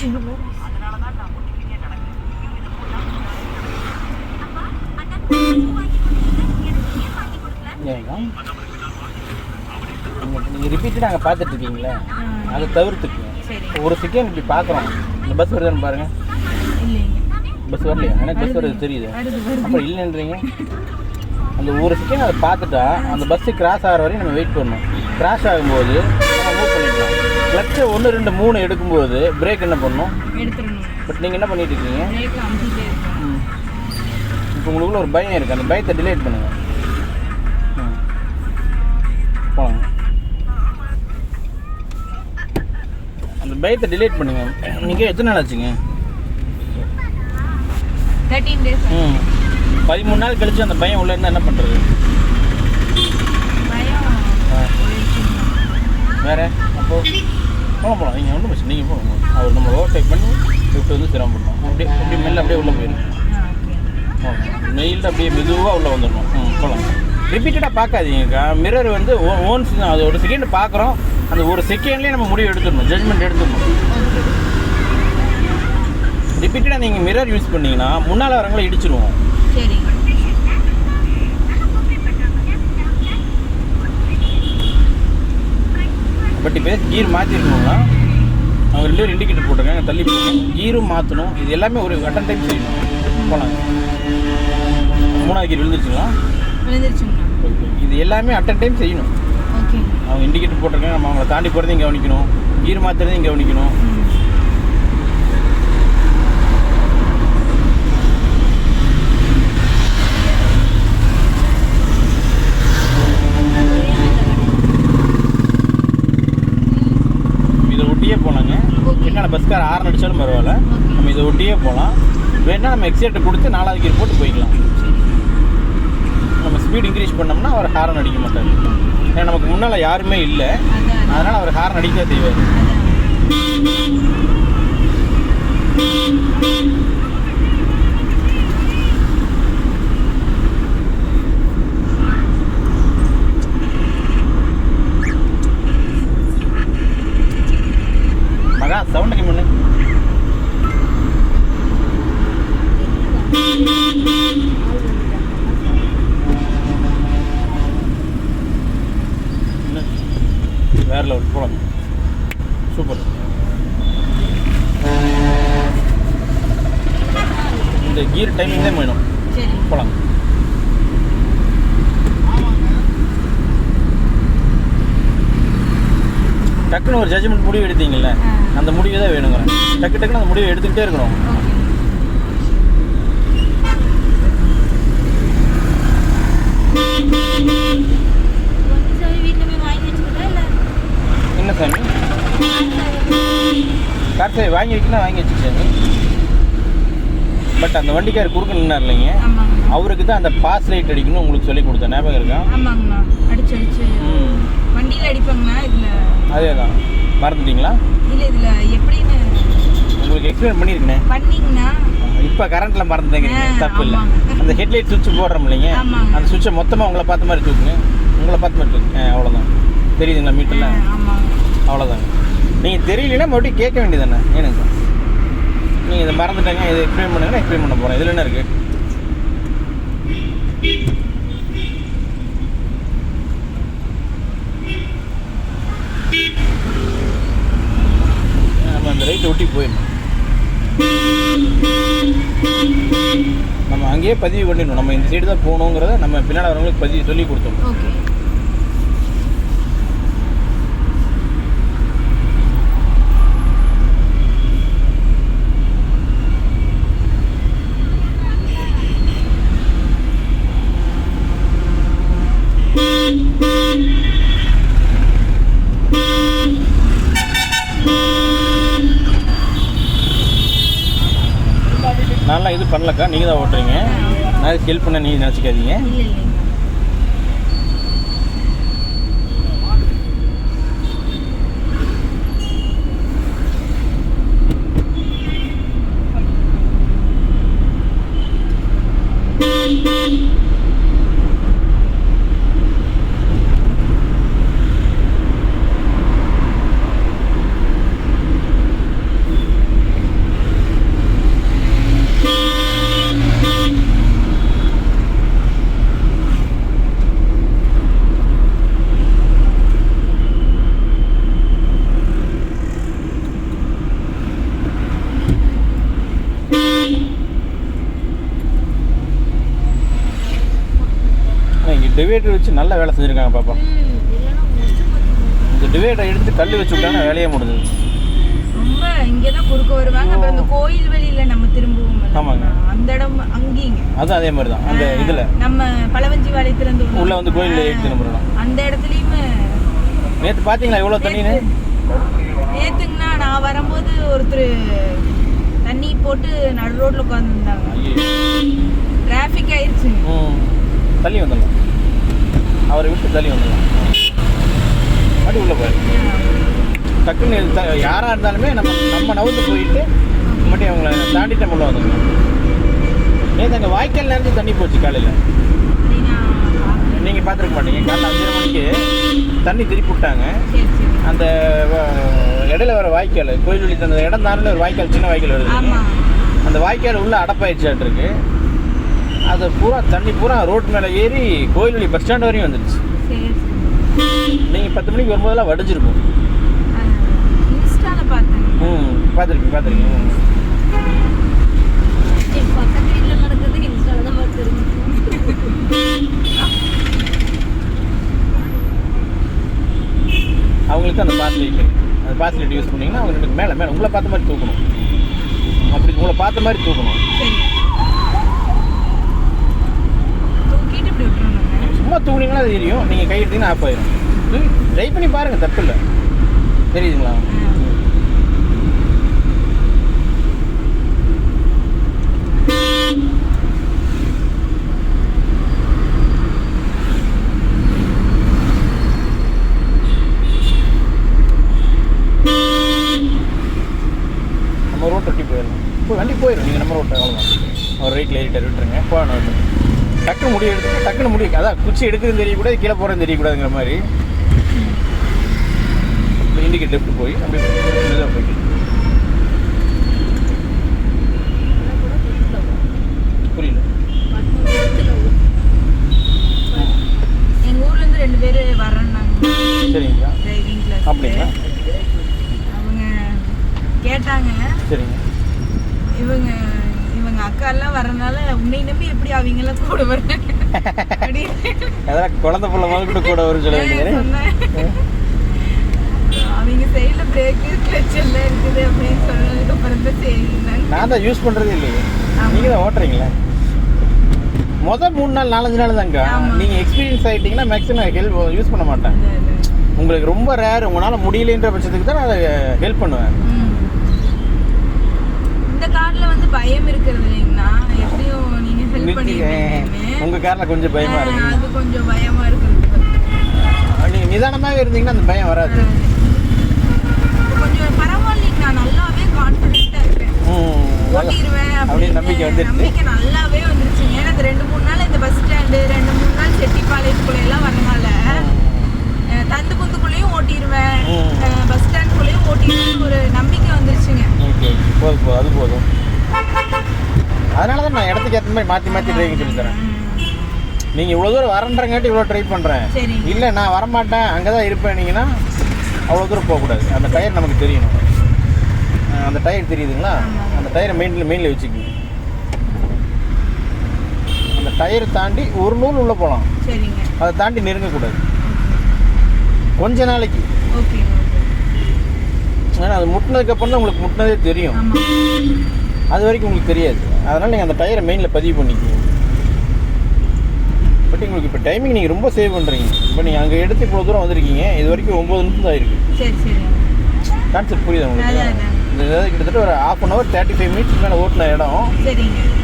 நீங்கள் ரிப்பீட்டடாக அங்கே பார்த்துட்டு இருக்கீங்களே, அதை தவிர்த்துக்குங்க. ஒரு செகண்ட் இப்படி பார்க்குறோம், இந்த பஸ் வருதான்னு பாருங்கள். பஸ் வரலையா? எனக்கு பஸ் வருது தெரியுது, அப்புறம் இல்லைன்றீங்க. அந்த ஒரு செகண்ட் அதை பார்த்துட்டா அந்த பஸ்ஸு கிராஸ் ஆகிற வரையும் நம்ம வெயிட் பண்ணணும். கிராஸ் ஆகும்போது நம்ம மூவ் பண்ணிக்கலாம். கிளச்சை 1 2 3 எடுக்கும்போது பிரேக் என்ன பண்ணணும்? பட் நீங்கள் என்ன பண்ணிட்டு இருக்கீங்க? இப்போ உங்களுக்குள்ள ஒரு பயம் இருக்குது, அந்த பயத்தை டிலேட் பண்ணுங்கள். போங்க, அந்த பயத்தை டிலேட் பண்ணுங்க. நீங்கள் எத்தனை நாள் ஆச்சுங்க? 13 days. 13 நாள் கழிச்சு அந்த பயம் உள்ள இருந்தால் என்ன பண்ணுறது? வேறு அப்போ போகலாம். நீங்கள் ஒன்றும் பிரச்சனை, நீங்கள் போகணும். அவர் நம்ம ஓவர்டேக் பண்ணி லிஃப்ட் வந்து சிரமப்படணும். அப்படியே மெல்ல அப்படியே உள்ளே போயிடும். மெயில்டு அப்படியே மெதுவாக உள்ளே வந்துடணும். போகலாம். ரிப்பீட்டடாக பார்க்காதீங்கக்கா. மிரர் வந்து ஓன்ஸ் தான், அது ஒரு செகண்ட் பார்க்குறோம், அந்த ஒரு செகண்ட்லேயே நம்ம முடிவு எடுத்துடணும், ஜட்மெண்ட் எடுத்துடணும். ரிப்பீட்டடாக நீங்கள் மிரர் யூஸ் பண்ணிங்கன்னா முன்னால் வரவங்களை இடிச்சிருவோம். சரி. பட் இப்போ கீர் மாற்றிருக்கணும்னா அவங்க 2 பேரும் இண்டிகேட்டர் போட்டிருக்காங்க, தள்ளி போகணும், கீரும் மாற்றணும். இது எல்லாமே ஒரு அட்டன் டைம் செய்யணும். போனாங்க 3வது கீர் விழுந்துருச்சுங்களா? இது எல்லாமே அட்டன் டைம் செய்யணும். அவங்க இண்டிகேட்டர் போட்டிருக்காங்க, நம்ம அவங்கள தாண்டி போகிறதையும் கவனிக்கணும், கீர் மாற்றுறதையும் கவனிக்கணும். இதை ஒட்டியே போனாங்க. என்ன பஸ்கார ஹார்ன் அடித்தாலும் பரவாயில்ல, நம்ம இதை ஒட்டியே போகலாம். வேணால் நம்ம எக்ஸைட்டை கொடுத்து 4வது கீர் போட்டு போய்க்கலாம். நம்ம ஸ்பீட் இன்க்ரீஸ் பண்ணோம்னா அவர் ஹார்ன் அடிக்க மாட்டார். ஏன்னா நமக்கு முன்னால் யாருமே இல்லை, அதனால் அவர் ஹார்ன் அடிக்க செய்வார். மகா சவுண்ட் கம்மி பண்ணு. வேறு லெவல் போகலாம். சூப்பர். இந்த கீர் டைமிங் தான் வேணும். போகலாம். டக்குன்னு ஒரு ஜட்ஜ்மெண்ட் முடிவு எடுத்தீங்கல்ல, அந்த முடிவு தான் வேணுங்க. டக்குன்னு அந்த முடிவை எடுத்துக்கிட்டே இருக்கணும். என்ன சாமி? கார் சாவி வாங்கி வைக்கணும், வாங்கி வச்சு சாமி. பட் அந்த வண்டிக்கார் குறுக்க நின்னார் இல்லைங்க, அவருக்கு தான் அந்த பாஸ் லைட் அடிக்கணும் உங்களுக்கு சொல்லி கொடுத்தேன், ஞாபகம் இருக்கா? ஆமாங்கண்ணா. அடிச்சு வண்டியில் அடிப்பாங்கண்ணா. இதில் அதே தான் மறந்துட்டீங்களா? இல்லை, இதில் எப்படின்னு உங்களுக்கு எக்ஸ்பிளைன் பண்ணியிருக்கேன். பண்ணிங்கண்ணா. இப்போ கரண்ட்டில் மறந்துட்டேங்க, தப்பு இல்லை. அந்த ஹெட்லைட் சுவிட்ச் போடுறோம் இல்லைங்க, அந்த சுவிட்சை மொத்தமாக உங்களை பார்த்த மாதிரி தூக்குங்க, உங்களை பார்த்த மாதிரி தூக்குங்க. அவ்வளோதான். தெரியுதுங்களா மீட்டரில்? அவ்வளோதாங்க. நீங்கள் தெரியலன்னா மறுபடியும் கேட்க வேண்டியதானே? ஏனுங்க நீங்கள் இதை மறந்துட்டாங்க, இதை எக்ஸ்பிளைன் பண்ணுங்கன்னா எக்ஸ்பிளைன் பண்ண போகிறேன். இதில் என்ன இருக்குது? நம்ம அந்த ரைட்டை ஒட்டி போயிடணும். நம்ம அங்கேயே பதிவு பண்ணிடணும், நம்ம இந்த சைடு தான் போகணுங்கிறத நம்ம பின்னாடி வரவங்களுக்கு பதிவு சொல்லி கொடுத்தோம். நான்லாம் இது பண்ணலக்கா, நீங்கள் தான் ஓட்டுறீங்க. நான் ஹெல்ப் பண்ண நீங்கள் நினச்சிக்காதீங்க. டிவைடர் வச்சு நல்ல வேலை செஞ்சுருக்காங்க பாப்பா. இந்த டிவைடரை எடுத்து கல் வச்சு விட்டாங்கன்னா வேலையே முடிஞ்சது. ரொம்ப இங்கே தான் குறுக்க வருவாங்க. அப்புறம் அந்த கோயில் வெளியில் நம்ம திரும்புவோம். ஆமாங்க, அந்த இடம் அங்கேங்க. அதுவும் அதே மாதிரி தான். அந்த இதில் நம்ம பழவஞ்சி வாளையத்துலேருந்து உள்ள வந்து கோயில் 8 நம்பர் அந்த இடத்துலையுமே நேற்று பார்த்தீங்களா எவ்வளோ தண்ணின்னு? நேற்றுங்கண்ணா நான் வரும்போது ஒருத்தர் தண்ணி போட்டு நடு ரோட்டில் உட்காந்துருந்தாங்க. டிராஃபிக் ஆயிடுச்சு. தள்ளி வந்துடலாம், அவரை விட்டு தள்ளி வந்துடலாம். அப்படி உள்ள போய் டக்குன்னு யாராக இருந்தாலுமே நம்ம நவுந்து போயிட்டு மட்டும் அவங்கள தாண்டிட்டு உள்ள வந்துடலாம். நேற்று அங்கே வாய்க்கால் நேரத்து தண்ணி போச்சு காலையில். நீங்கள் பார்த்துருக்க மாட்டீங்க. காலையில் 5:30 மணிக்கு தண்ணி திருப்பி விட்டாங்க. அந்த இடையில வர வாய்க்கால் கோயில் வழி அந்த இடம் தானே ஒரு வாய்க்கால், சின்ன வாய்க்கால் வருது. அந்த வாய்க்கால் உள்ள அடப்பாயிடுச்சாட்டிருக்கு. அது பூரா தண்ணி பூரா ரோட்டு மேலே ஏறி கோயில் வழி பஸ் ஸ்டாண்ட் வரையும் வந்துடுச்சு. நீங்கள் 10 மணிக்கு வரும்போதெல்லாம் வடிஞ்சிருக்கும். பார்த்துருக்கீங்க. பக்கத்து வீட்டில் நடக்கிறதுக்கு இன்ஸ்டாவில் தான் பார்த்துருக்கேன். அவங்களுக்கு அந்த பாஸ்லைட் யூஸ் பண்ணிங்கன்னா அவங்களுக்கு மேலே உங்களை பார்த்த மாதிரி தூக்கணும். அப்படி உங்களை பார்த்த மாதிரி தூக்கணும். சும்மா தூக்குனீங்கன்னா அது தெரியும். நீங்கள் கை எடுத்தீங்கன்னா ஆஃப் ஆயிடும். ட்ரை பண்ணி பாருங்கள், தப்பு இல்லை. தெரியுதுங்களா? நம்ம ரோட்டை ஒட்டி போயிடலாம். வண்டி போயிடும். நீங்கள் நம்ம ரோட்டை அவ்வளோதான். அவர் ரைட்டில் ஏறிட்டார், விட்டுருங்க. போகணும். டக்குன்னு முடி எடுத்து டக்குன்னு முடி, அதான் குச்சி எடுக்குதுன்னு தெரியக்கூடாது, கீழே போகிறதுன்னு தெரியக்கூடாதுங்கிற மாதிரி இண்டிகேட் லெஃப்ட் போய் அப்படி மெதுவாக போய்ட்டு புரியல. எங்கள் ஊர்லேருந்து 2 பேர் வரேன்னாங்க. சரிங்களா? Driving class. அப்படிங்களா? அவங்க கேட்டாங்க. சரிங்க. இவங்க அக்கா எல்லாம் வரனால உன்னை நம்பி எப்படி அவங்கெல்லாம் கூட வர்றாங்க. அதெல்லாம் குழந்தை பிள்ளை மாதிரி கூட வரும் சொல்ல வேண்டியது. அவங்க சைடில் பிரேக்கு கிளச் எல்லாம் இருக்குது அப்படின்னு சொன்னதுக்கு அப்புறம் தான் சரி. நான் தான் யூஸ் பண்ணுறதே இல்லையே, நீங்கள் தான் ஓட்டுறீங்களா? மொதல் 3 நாள் 4 நாள் தாங்க. நீங்கள் எக்ஸ்பீரியன்ஸ் ஆகிட்டீங்கன்னா மேக்ஸிமம் ஹெல்ப் யூஸ் பண்ண மாட்டேன். உங்களுக்கு ரொம்ப ரேர், உங்களால் முடியலன்ற பட்சத்துக்கு தான் நான் அதை ஹெல்ப் பண்ணுவேன். இந்த கார்ல வந்து பயம் இருக்கிறது இல்லைங்கண்ணா. எப்படியும் நீங்க ஹெல்ப் பண்ணுவீங்க. உங்க கார்ல கொஞ்சம் பயமா இருக்கு. அது கொஞ்சம் பயமா இருக்கு. நீங்க நிதானமாக இருந்தீங்கன்னா அந்த பயம் வராது. கொஞ்சம் பரவாயில்லைங்கண்ணா, நல்லாவே கான்ஃபிடென்ட்டா இருக்கேன். ஓட்டிடுவேன் அப்படின்னு நம்பிக்கை வந்துருச்சு. நம்பிக்கை நல்லாவே வந்துருச்சுங்க. ஏன்னா 2-3 நாள் இந்த பஸ் ஸ்டாண்டு, 2-3 நாள் செட்டிப்பாளையத்துக்குள்ள எல்லாம் வரனால தந்து குந்துக்குள்ளேயும் ஓட்டிடுவேன், பஸ் ஸ்டாண்டுக்குள்ளேயும் ஓட்டிடுவேன் ஒரு நம்பிக்கை வந்துருச்சுங்க. போதும், அது போதும். அதனால தான் நான் இடத்துக்கு ஏற்ற மாதிரி மாற்றி டிரைவிங் சொல்லி தரேன். நீங்கள் இவ்வளோ தூரம் வரன்றங்காட்டி இவ்வளோ ட்ரை பண்ணுறேன். இல்லை நான் வரமாட்டேன் அங்கே தான் இருப்பேன்னீங்கன்னா அவ்வளோ தூரம் போகக்கூடாது. அந்த டயர் நமக்கு தெரியணும். அந்த டயர் தெரியுதுங்களா? அந்த டயரை மெயினில் வச்சுக்கோங்க. அந்த டயரை தாண்டி ஒரு நூல் உள்ளே போகலாம், அதை தாண்டி நெருங்கக்கூடாது கொஞ்ச நாளைக்கு. ஏன்னா அது முட்டினதுக்கப்புறம் தான் உங்களுக்கு முட்டினதே தெரியும். அது வரைக்கும் உங்களுக்கு தெரியாது. அதனால் நீங்கள் அந்த டயரை மெயினில் பதிவு பண்ணிக்கோங்க. பட் உங்களுக்கு இப்போ டைமிங் நீங்கள் ரொம்ப சேவ் பண்ணுறீங்க. இப்போ நீங்கள் அங்கே எடுத்து இவ்வளோ தூரம் வந்திருக்கீங்க. இது வரைக்கும் 9 நிமிஷம் தான் இருக்குது. கான்செப்ட் புரியுது உங்களுக்கு? இந்த கிட்டத்தட்ட ஒரு 1/2 hour 35 minutes மேலே ஓட்டின இடம்.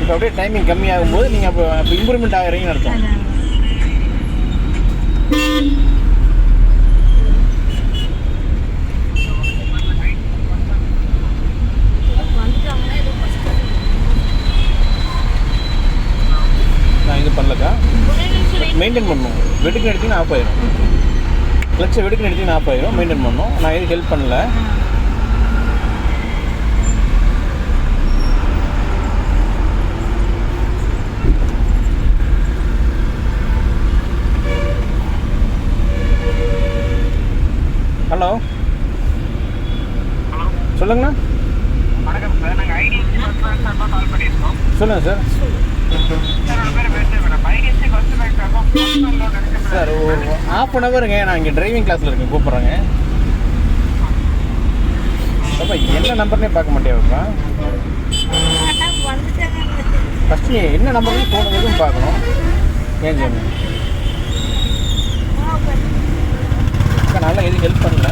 இப்போ அப்படியே டைமிங் கம்மியாகும்போது நீங்கள் அப்போ இம்ப்ரூவ்மெண்ட் ஆகிறீங்கன்னு அர்த்தம். நான் இது பண்ணலக்கா, மெயின்டைன் பண்ணணும். வெடுக்குன்னு எடுத்தீங்கன்னா ஆஃப் ஆயிடும். கிளச்சை வெடுக்குன்னு எடுத்தீங்கன்னா ஆஃப் ஆயிடும். மெயின்டைன் பண்ணணும். நான் எதுவும் ஹெல்ப் பண்ணல. ஹலோ, சொல்லுங்கண்ணா. வணக்கம் சார், நாங்கள் ஐடிஎஃப்சி பஸ் ஸ்டாண்ட் கால் பண்ணியிருக்கோம். சொல்லுங்கள் சார். சார் ஒரு ½ நான் இங்கே டிரைவிங் கிளாஸில் இருக்கேன், கூப்பிட்றேங்க. அப்பா என்ன நம்பர்னே பார்க்க மாட்டேன்ப்பா. ஃபஸ்ட்டு என்ன நம்பர்னு ஃபோன் எதுவும் பார்க்கணும். ஏன் செய்யணும் நல்லா எதுவும் ஹெல்ப் பண்ணல.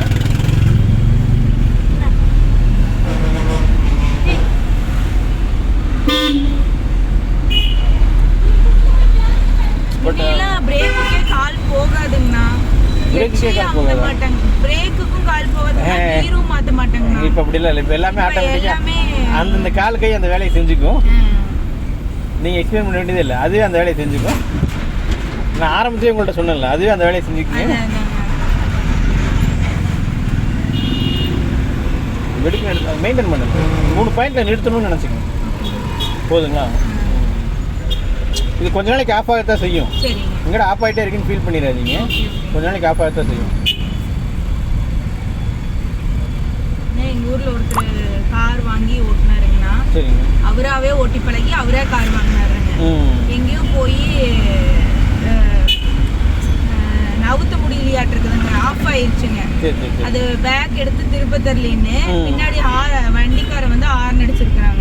பட் பிரேக்குக்கே கால் போகாதுங்கண்ணா. பிரேக்குக்கே கால் போகாது. பிரேக்குக்கும் கால் போகாது. கீரும் மாத்த மாட்டாங்கண்ணா. இப்போ அப்படி இல்லை. இப்போ எல்லாமே ஆட்டோமேட்டிக்காக அந்தந்த கால் கை அந்த வேலையை செஞ்சுக்கும். நீங்கள் எக்ஸ்பிளைன் பண்ண வேண்டியதே இல்லை, அதுவே அந்த வேலையை செஞ்சுக்கும். நான் ஆரம்பத்தையே உங்கள்கிட்ட சொன்னேன்ல, அதுவே அந்த வேலையை செஞ்சுக்குங்க. வெடிக்க மெயின்டைன் பண்ணுங்க. 3 பாயிண்ட்டில் நிறுத்தணும்னு நினச்சிக்கோங்க, போதுங்களா? இது கொஞ்ச நாளைக்கு ஆஃப் ஆகத்தான் செய்யும். எங்கடா ஆஃப் ஆகிட்டே இருக்குன்னு ஃபீல் பண்ணிடாதீங்க. கொஞ்ச நாளைக்கு ஆஃப் ஆகத்தான் செய்யும். எங்கள் ஊரில் ஒருத்தர் கார் வாங்கி ஓட்டினாருங்கண்ணா. சரிங்க. அவராகவே ஓட்டி பழகி அவரே கார் வாங்கினாருங்க. எங்கேயோ போய் நவுத்த முடியலையாட்டு இருக்குதுங்க, ஆஃப் ஆயிடுச்சுங்க. அது பேக் எடுத்து திருப்ப தரலின்னு பின்னாடி வண்டிக்கார வந்து ஹார்ன் அடிச்சிருக்காங்க.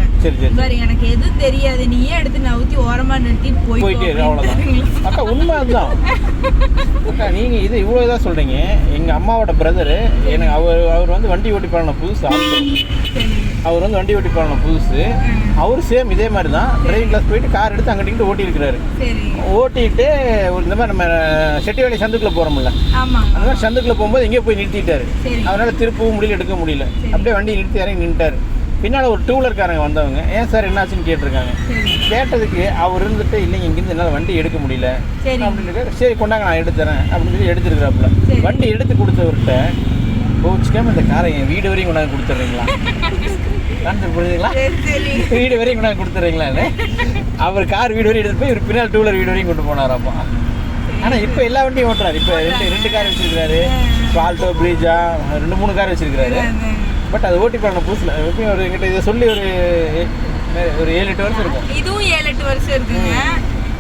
பாரு எனக்கு எதுவும் தெரியாது, நீயே எடுத்து நவுத்தி ஓரமா நிறுத்திட்டு போயிட்டே. அக்கா உண்மை அதுதான் அக்கா. நீங்க இது இவ்வளோ இதாக சொல்றீங்க. எங்க அம்மாவோட பிரதரு எனக்கு அவர் வந்து வண்டி ஓட்டி பழன புதுசு. அவர் வந்து வண்டி ஓட்டி பழன புதுசு. அவர் சேம் இதே மாதிரி தான் டிரைவிங் கிளாஸ் போயிட்டு கார் எடுத்து அங்கிட்டு ஓட்டி இருக்கிறாரு. ஓட்டிட்டு இந்த மாதிரி நம்ம செட்டிவேலி சந்துக்குள்ள போறோம்ல, அந்த மாதிரி சந்துக்குள்ள போகும்போது எங்கேயோ போய் நிறுத்திட்டாரு. அவரால் திருப்பவும் முடியல, எடுக்க முடியல. அப்படியே வண்டி நிறுத்தி இறங்கி நின்றுட்டாரு. பின்னால் ஒரு 2 வீலர்காரங்க வந்தவங்க ஏன் சார் என்னாச்சுன்னு கேட்டிருக்காங்க. கேட்டதுக்கு அவர் இருந்துட்டு இல்லைங்க இங்கேருந்து என்னால் வண்டி எடுக்க முடியல அப்படின்னு. சரி கொண்டாங்க நான் எடுத்துறேன் அப்படின்னு சொல்லி எடுத்துருக்குறாப்புல. வண்டி எடுத்து கொடுத்தவர்கிட்ட கோச்சிக்காம இந்த காரை என் வீடு வரையும் கொண்டாந்து கொடுத்துட்றீங்களா, புரியுதுங்களா? வீடு வரையும் கொண்டாந்து கொடுத்துட்றீங்களான்னு அவர் கார் வீடு வரையும் எடுத்து போய் ஒரு பின்னால் 2 வீலர் வீடு வரையும் கொண்டு போனாராப்பா. ஆனால் இப்போ எல்லா வண்டியும் ஓட்டுறாரு. இப்போ 2 கார் வச்சிருக்காரு. ஆல்டோ, பிரீஜா 2-3 கார் வச்சிருக்காரு. பட் அது ஓட்டி பண்ண புதுசுல எப்பயும் ஒரு எங்கிட்ட இதை சொல்லி ஒரு 7-8 வருஷம் இருக்கும். இதுவும் 7-8 வருஷம் இருக்குங்க.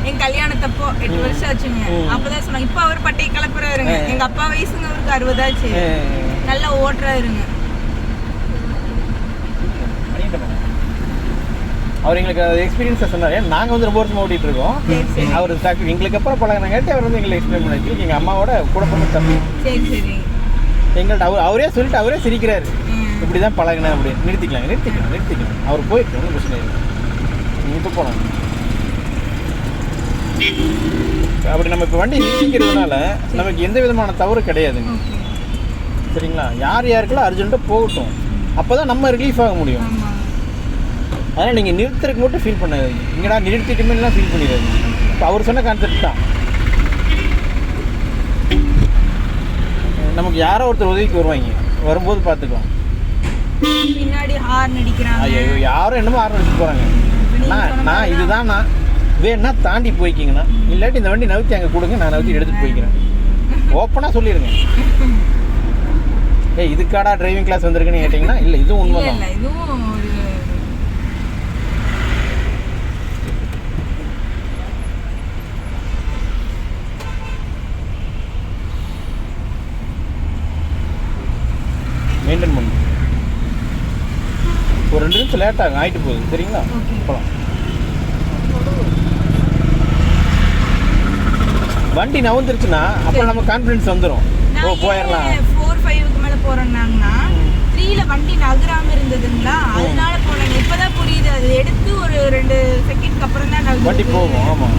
என் கல்யாணத்தப்போ 8 வருஷம் ஆச்சுங்க. அப்பதான் சொன்னாங்க. இப்போ அவர் பட்டையை கிளப்புறாருங்க. எங்க அப்பா வயசுங்க, அவருக்கு 60 ஆச்சு. நல்லா ஓட்டுறாருங்க. அவர் எங்களுக்கு எக்ஸ்பீரியன்ஸை சொன்னார். நாங்கள் வந்து ரொம்ப வருஷம் ஓட்டிகிட்டு இருக்கோம். அவர் எங்களுக்கு அப்புறம் பழகினாங்காட்டி அவர் வந்து எங்களுக்கு எக்ஸ்பிளைன் பண்ணி எங்கள் அம்மாவோட கூட பண்ண தம்பி. எங்கள்கிட்ட அவரே சொல்லிட்டு அவரே சிரிக்கிறாரு, இப்படி தான் பழகினேன் அப்படின்னு. நிறுத்திக்கலாம். அவர் போயிட்டு ஒன்றும் பிரச்சனை இல்லை, இப்போ போகலாம். அப்படி நம்ம இப்போ வண்டி நிறுத்திக்கிறதுனால நமக்கு எந்த விதமான தவறு கிடையாதுங்க, சரிங்களா? யாருக்கெல்லாம் அர்ஜென்ட்டாக போகட்டும், அப்போ தான் நம்ம ரிலீஃப் ஆக முடியும். அதனால் நீங்கள் நிறுத்துறதுக்கு மட்டும் ஃபீல் பண்ணாதீங்க. இங்கடா நிறுத்திட்டுமேலாம் ஃபீல் பண்ணிடாதீங்க. இப்போ அவர் சொன்ன கான்செப்ட் தான். நமக்கு யாரோ ஒருத்தர் உதவிக்கு வருவாங்க, வரும்போது பார்த்துக்கலாம். பின்னாடி ஹார்ன் அடிக்கிறாங்க. ஐயோ யாரும் என்னமோ ஹார்ன் அடிச்சு போகிறாங்க. நான் இதுதான் நான் வேணா தாண்டி போய்க்கிங்கண்ணா, இல்லாட்டி இந்த வண்டி நவுத்தி அங்கே கொடுங்க, நான் நவுத்தி எடுத்துகிட்டு போய்க்கிறேன். ஓப்பனாக சொல்லிடுங்க. இதுக்காடா டிரைவிங் கிளாஸ் வந்திருக்குன்னு கேட்டிங்கன்னா இல்லை, இதுவும் உண்மை தான். மெயின்டைன் பண்ணு. ஒரு 2 நிமிஷம் லேட் ஆகும், ஆகிட்டு போகுது, சரிங்களா? போகலாம். வண்டி நவுந்துருச்சுன்னா அப்புறம் நம்ம கான்ஃபிடன்ஸ் வந்துடும். போயிடலாம். 4-5க்கு மேலே போகிறோம்னாங்கன்னா 3ல வண்டி நகராமல் இருந்ததுங்களா, அதனால போனாங்க. இப்போதான் புரியுது, அது எடுத்து ஒரு 2 செகண்ட்க்கு அப்புறம் தான் வண்டி போகும். ஆமாம்,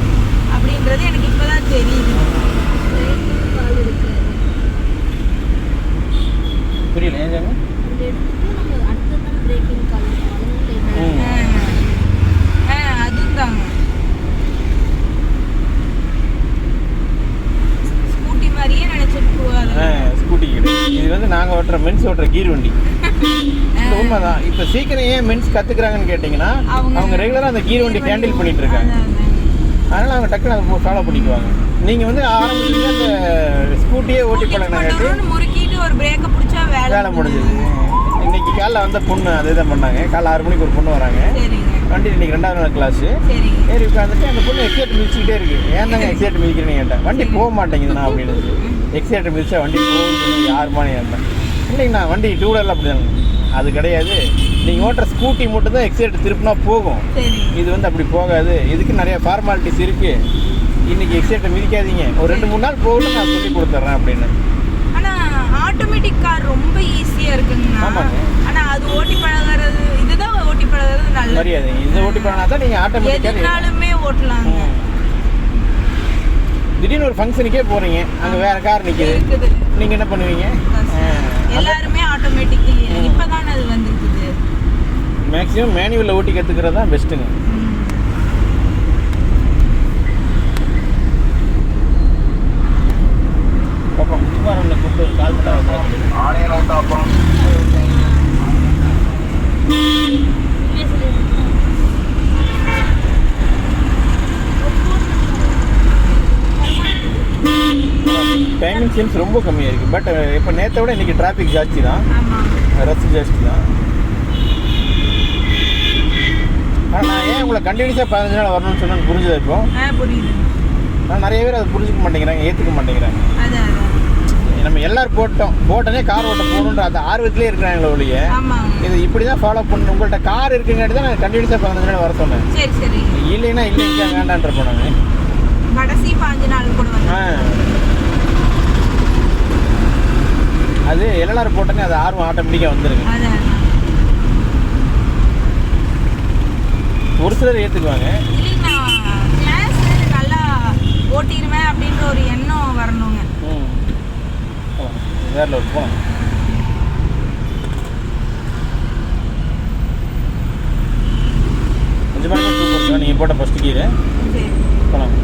அப்படின்றது எனக்கு இப்போ தான் தெரியுது. புரியல ஏன் சாமி? அதுவும் தாங்க ஸ்கூட்டி மாதிரியே நினைச்சிட்டு போவாங்க. ஸ்கூட்டி இது வந்து நாங்கள் ஓட்டுற மென்ஸ் ஓட்டுற கீர் வண்டி. உண்மைதான். இப்போ சீக்கிரம் ஏன் மென்ஸ் கற்றுக்குறாங்கன்னு கேட்டிங்கன்னா அவங்க ரெகுலராக அந்த கீர் வண்டி ஹேண்டில் பண்ணிட்டு இருக்காங்க. அதனால் அவங்க டக்குன்னு அதை ஃபாலோ பண்ணிக்குவாங்க. நீங்கள் வந்து ஆரம்பத்துல அந்த ஸ்கூட்டியே ஓட்டி பழகினாங்க, முறுக்கிட்டு ஒரு பிரேக்கை பிடிச்சா வேலை முடிஞ்சது. இன்னைக்கு இன்னைக்கு காலைல வந்த பொண்ணு அதே தான் பண்ணாங்க. காலைல 6 மணிக்கு ஒரு பொண்ணு வராங்க. வண்டி இன்னைக்கு 2வது நாள் கிளாஸு. ஏறி உட்காந்துட்டு அந்த பொண்ணு எக்ஸைட் மிதிச்சுக்கிட்டே இருக்கு. ஏன் தாங்க எக்ஸைட் மிதிக்கிறேன்னு கேட்டேன். வண்டி போக மாட்டேங்குதுண்ணா அப்படின்னு. எக்ஸைட் மிதிச்சா வண்டி போகுது யாருமானு கேட்டேன். இல்லைங்கண்ணா வண்டி 2 வீலரில் அப்படி தாங்க. அது கிடையாது, நீங்கள் ஓட்டுற ஸ்கூட்டி மட்டும் தான் எக்ஸைட் திருப்பினா போகும். இது வந்து அப்படி போகாது. இதுக்கு நிறைய ஃபார்மாலிட்டிஸ் இருக்குது. இன்றைக்கி எக்ஸைட்டை மிதிக்காதீங்க, ஒரு 2-3 நாள் போகணும், நான் சொல்லி கொடுத்துட்றேன் அப்படின்னு. ஆனால் ஆட்டோமேட்டிக் கார் ரொம்ப ஈஸியாக இருக்குங்க. ஆமாங்க. ஆனால் அது ஓட்டி பழகிறது, இதுதான் ஓட்டி பழகிறது நல்ல மரியாதை. இதை ஓட்டி பழகினா தான் நீங்கள் ஆட்டோமேட்டிக்காக எதுனாலுமே ஓட்டலாங்க. திடீர்னு ஒரு ஃபங்க்ஷனுக்கே போகிறீங்க, அங்கே வேறு கார் நிற்கிது, நீங்கள் என்ன பண்ணுவீங்க? எல்லாருமே ஆட்டோமேட்டிக் இப்போ தான் அது வந்துருக்குது. மேக்ஸிமம் மேனுவலில் ஓட்டி கற்றுக்கிறது தான் பெஸ்ட்டுங்க. பாப்போம் குமாரனை கூப்பிட்டு ஒரு கால் பண்ண டைமிங் சென்ஸ் ரொம்ப கம்மியாக இருக்குது. பட் இப்போ நேற்றை விட இன்றைக்கி டிராஃபிக் ஜாஸ்தி தான், ரஷ் ஜாஸ்தி தான். ஆனால் நான் ஏன் உங்களை கண்டினியூஸாக 15 நாள் வரணும்னு சொன்னு புரிஞ்சது. இப்போ ஆனால் நிறைய பேர் அதை புரிஞ்சுக்க மாட்டேங்கிறாங்க, ஏற்றுக்க மாட்டேங்கிறாங்க. நம்ம எல்லோரும் போட்டோன்னே கார் ஓட்ட போகணுன்ற அந்த ஆர்வத்திலே இருக்கிறாங்களே ஒழிய இது இப்படி தான் ஃபாலோ பண்ணணும். உங்கள்கிட்ட கார் இருக்குங்காட்டி தான் நான் கண்டினியூஸாக 15 நாள் வர சொன்னேன். இல்லைன்னா இல்லைங்க வேண்டான்ற போனாங்க. கடைசி 5 நாள் கூட அது எல்லாரும் போட்டோன்னே அது ஆர்வம் ஆட்டோமேட்டிக்காக வந்துருங்க. ஒரு சிலர் ஏற்றுக்குவாங்க. நல்லா ஓட்டிடுவேன் அப்படின்ற ஒரு எண்ணம் வரணுங்க. வேற ஒரு போகலாம். கொஞ்சமாக சூப்பர். நீங்கள் போட்ட ஃபஸ்ட்டு கீரை போகலாம்.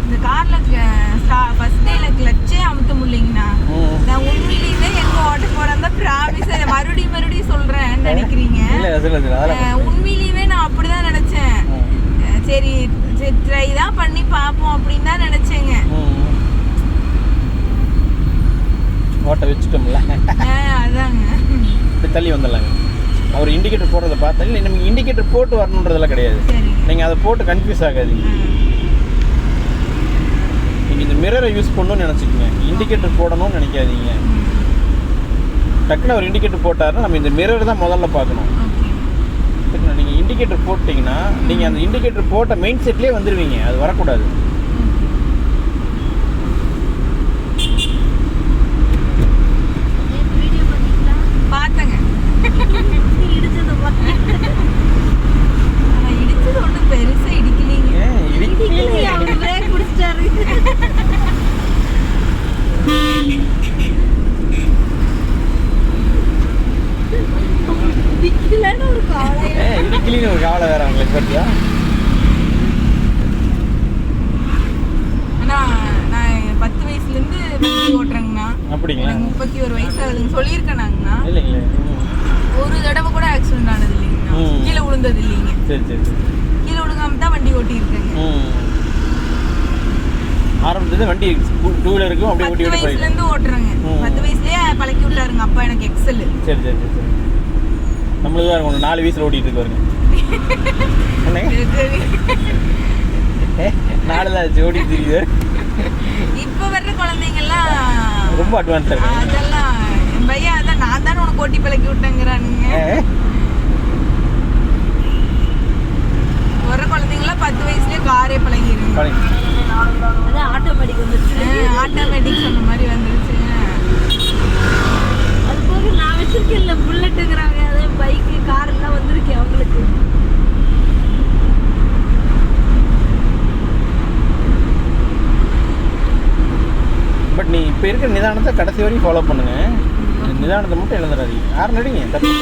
இந்த காரில் ஃபர்ஸ்ட் டேல கிளச்சே அமுத்த முடியலைங்கண்ணா. நான் உண்மையிலேயே எங்கே ஓட்ட போகிறேன் தான் ப்ராமிஸ் மறுபடியும் சொல்கிறேன்னு நினைக்கிறீங்க. உண்மையிலேயே நான் அப்படி தான் நினச்சேன். சரி ட்ரை தான் பண்ணி பார்ப்போம் அப்படின்னு தான் நினச்சேங்க. ஓட்ட வச்சுட்டோம்ல, அதாங்க இப்படி தள்ளி வந்துடலாங்க. அவர் இண்டிகேட்டர் போடுறத பார்த்தா இல்லை, நமக்கு இண்டிகேட்டர் போட்டு வரணுன்றதெல்லாம் கிடையாது. நீங்கள் அதை போட்டு கன்ஃபியூஸ் ஆகாதீங்க. நீங்கள் இந்த மிரரை யூஸ் பண்ணணும்னு நினச்சிக்கோங்க, இண்டிகேட்டர் போடணும்னு நினைக்காதீங்க. டக்குன்னு ஒரு இண்டிகேட்டர் போட்டாருன்னா நம்ம இந்த மிரர் தான் முதல்ல பார்க்கணும். சரிங்களா? நீங்கள் இண்டிகேட்டர் போட்டிங்கன்னா நீங்கள் அந்த இண்டிகேட்டர் போட்ட மெயின் செட்லேயே வந்துடுவீங்க. அது வரக்கூடாது. பார்த்தங்க இடிச்சது ஒன்றும் பெருசாக இடிக்கலீங்க. பிரேக் பிடிச்சிட்டாரு. இடிக்கலின்னு ஒரு கவலை வேற உங்களுக்கு பற்றியா? நான் 10 வயசுலேருந்து வண்டி ஓட்டுறேங்கண்ணா. அப்படிங்களா? 31 வயசு ஆகுதுங்க சொல்லியிருக்கேனாங்கண்ணா. இல்லைங்களே, ஒரு தடவை கூட ஆக்சிடென்ட் ஆனது இல்லைங்கண்ணா. கீழே விழுந்தது இல்லைங்க. சரி. கீழே விழுகாம தான் வண்டி ஓட்டியிருக்கேங்க. ஆரம்பத்துல வண்டி 2 வீலருக்கும் அப்படியே ஓட்டி 10 வயசுலேருந்து ஓட்டுறேங்க. 10 வயசுலேயே பழக்கி விட்டாருங்க அப்பா எனக்கு எக்ஸல். சரி. நம்மளுக்கு தான் இருக்கும் 4 வயசுல ஓட்டிட்டு இருக்காருங்க. 4 தான் ஆச்சு ஓட்டிட்டு இருக்குது. இப்போ வர்ற குழந்தைங்கெல்லாம் ரொம்ப அட்வான்ஸாக இருக்கு. அதெல்லாம் என் பையன் அதான் நான் தானே உனக்கு ஓட்டி பழக்கி விட்டேங்கிறானுங்க. வர்ற குழந்தைங்களாம் 10 வயசுலேயே காரே பழகிடுங்க. அதான் ஆட்டோமேட்டிக் வந்துருச்சு. ஆட்டோமேட்டிக் சொன்ன மாதிரி வந்துருச்சுங்க. அது போக நான் வச்சிருக்கேன்ல புல்லட்டுங்கிறாங்க, அதே பைக்கு கார் எல்லாம் வந்திருக்கேன் அவங்களுக்கு. பட் நீ இப்போ இருக்கிற நிதானத்தை கடைசி வரையும் ஃபாலோ பண்ணுங்க. நிதானத்தை மட்டும் இழந்துடாதீங்க. யாரும் நடிங்க தப்பு.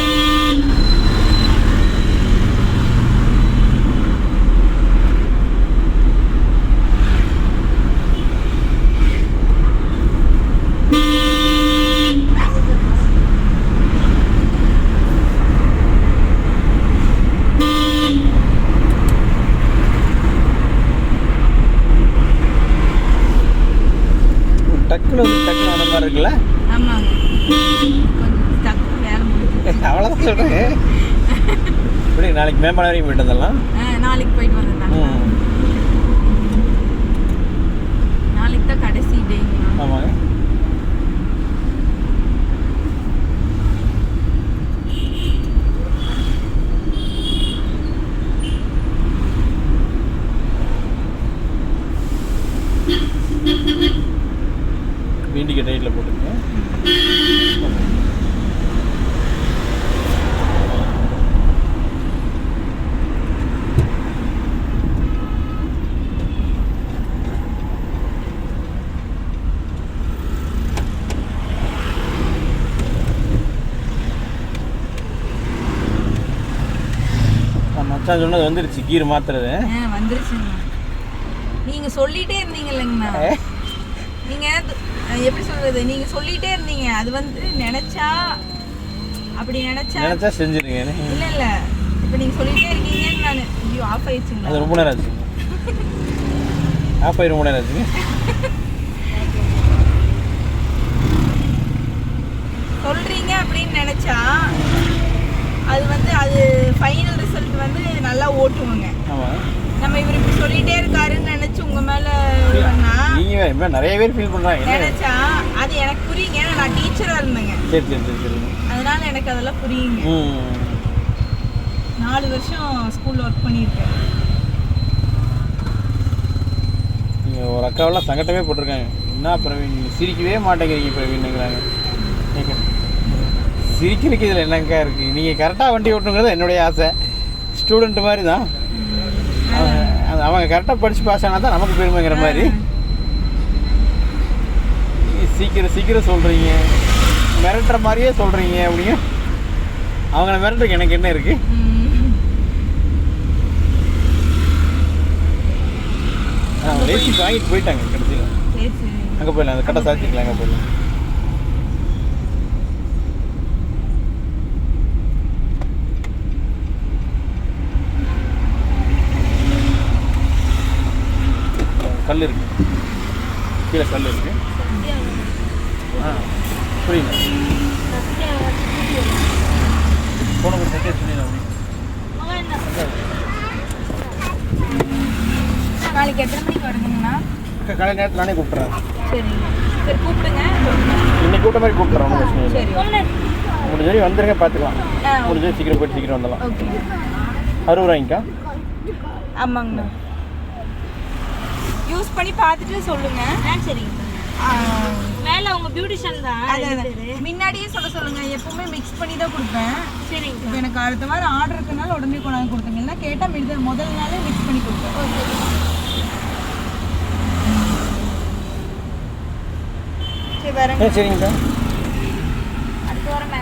டக்குன்னு வந்து டக்குன்னு அந்த மாதிரி இருக்குல்ல. ஆமாங்க, கொஞ்சம் டக்குன்னு வேலை முடிஞ்சிருச்சு. அவ்வளோதான் சொல்கிறேன். இப்படி நாளைக்கு மேம்பாலம் வரைக்கும் போயிட்டு வந்துடலாம். நாளைக்கு போயிட்டு வந்துட்டாங்க. நாளைக்கு தான் கடைசி டேங்களா? ஆமாங்க. இண்டிகேட் ரைட்டில் போட்டுருக்கேன். மச்சான் சொன்னது வந்துருச்சு, கீர் மாத்துறது வந்துருச்சுங்க. நீங்க சொல்லிட்டே இருந்தீங்க இல்லைங்கண்ணா, நீங்க எப்படி சொல்றது, நீங்க சொல்லிட்டே இருந்தீங்க. அது வந்து நினைச்சா அப்படி நினைச்சா செஞ்சிருங்க. இல்ல இல்ல, இப்போ நீங்க சொல்லிட்டே இருக்கீங்கன்னு நான் ஐயோ ஆஃப் ஆயிடுச்சுங்களா? அது ரொம்ப நேரம் ஆச்சு. ஆஃப் ஆகி ரொம்ப நேரம் ஆச்சுங்க. சொல்றீங்க அப்படின்னு நினைச்சா அது வந்து அது ஃபைனல் ரிசல்ட் வந்து நல்லா ஓட்டுவாங்க. ஆமாம், நம்ம இவர் இப்படி சொல்லிட்டே இருக்காருன்னு நினைச்சு உங்க மேல பண்ணா நீங்க நிறைய பேர் ஃபீல் பண்றாங்க நினைச்சா அது எனக்கு புரியுங்க. ஏன்னா நான் டீச்சரா இருந்தேங்க. சரி சரி சரி சரி. அதனால எனக்கு அதெல்லாம் புரியுங்க. 4 வருஷம் ஸ்கூல்ல ஒர்க் பண்ணியிருக்கேன். நீங்கள் ஒரு அக்காவெல்லாம் சங்கட்டமே போட்டிருக்காங்க. என்ன பிரவீன் நீங்கள் சிரிக்கவே மாட்டேங்கிறீங்க பிரவீன்ங்கிறாங்க. சிரிக்கிறதுக்கு இதில் என்னக்கா இருக்குது? நீங்கள் கரெக்டாக வண்டி ஓட்டணுங்கிறது என்னுடைய ஆசை. ஸ்டூடெண்ட் மாதிரி தான். அவங்க கரெக்டாக படித்து பாஸ் ஆனால் தான் நமக்கு பெருமைங்கிற மாதிரி. சீக்கிரம் சொல்கிறீங்க, மிரட்டுற மாதிரியே சொல்கிறீங்க அப்படியும். அவங்கள மிரட்டுறதுக்கு எனக்கு என்ன இருக்குது? அவங்க லேசிக்கு வாங்கிட்டு போயிட்டாங்க கடைசியில். அங்கே போயிடலாம், அந்த கடை சாத்திக்கலாம், அங்கே போயிடலாம். கல் இருக்கு, கீழே கல் இருக்கு. புரியல, போன ஒரு செகண்ட் சொல்லிடலாம். நாளைக்கு எத்தனை மணிக்கு வருதுங்கண்ணா? காலை நேரத்தில் நானே கூப்பிட்றேன். சரிங்க, சரி கூப்பிடுங்க. இன்னைக்கு கூப்பிட்ட மாதிரி கூப்பிட்றேன், ஒன்றும் பிரச்சனை இல்லை. சரி, முடிஞ்ச வரைக்கும் வந்துருங்க, பார்த்துக்கலாம். முடிஞ்ச சீக்கிரம் போய்ட்டு சீக்கிரம் வந்துடலாம். ஓகே. 60 ரூபாய்க்கா? ஆமாங்கண்ணா. யூஸ் பண்ணி பார்த்துட்டு சொல்லுங்க. சரிங்க. மேலே அவங்க பியூட்டிஷியன் தான், முன்னாடியே சொல்லுங்க. எப்பவுமே மிக்ஸ் பண்ணி தான் கொடுப்பேன். சரிங்க. இப்போ எனக்கு அடுத்த வாரம் ஆர்டர் இருக்கனால உடனே கொண்டாந்து கொடுத்தீங்க. இல்லைன்னா கேட்டால் முதல் நாளே மிக்ஸ் பண்ணி கொடுப்பேன். சரி வரேங்க. சரிங்க சார். அடுத்த வாரம்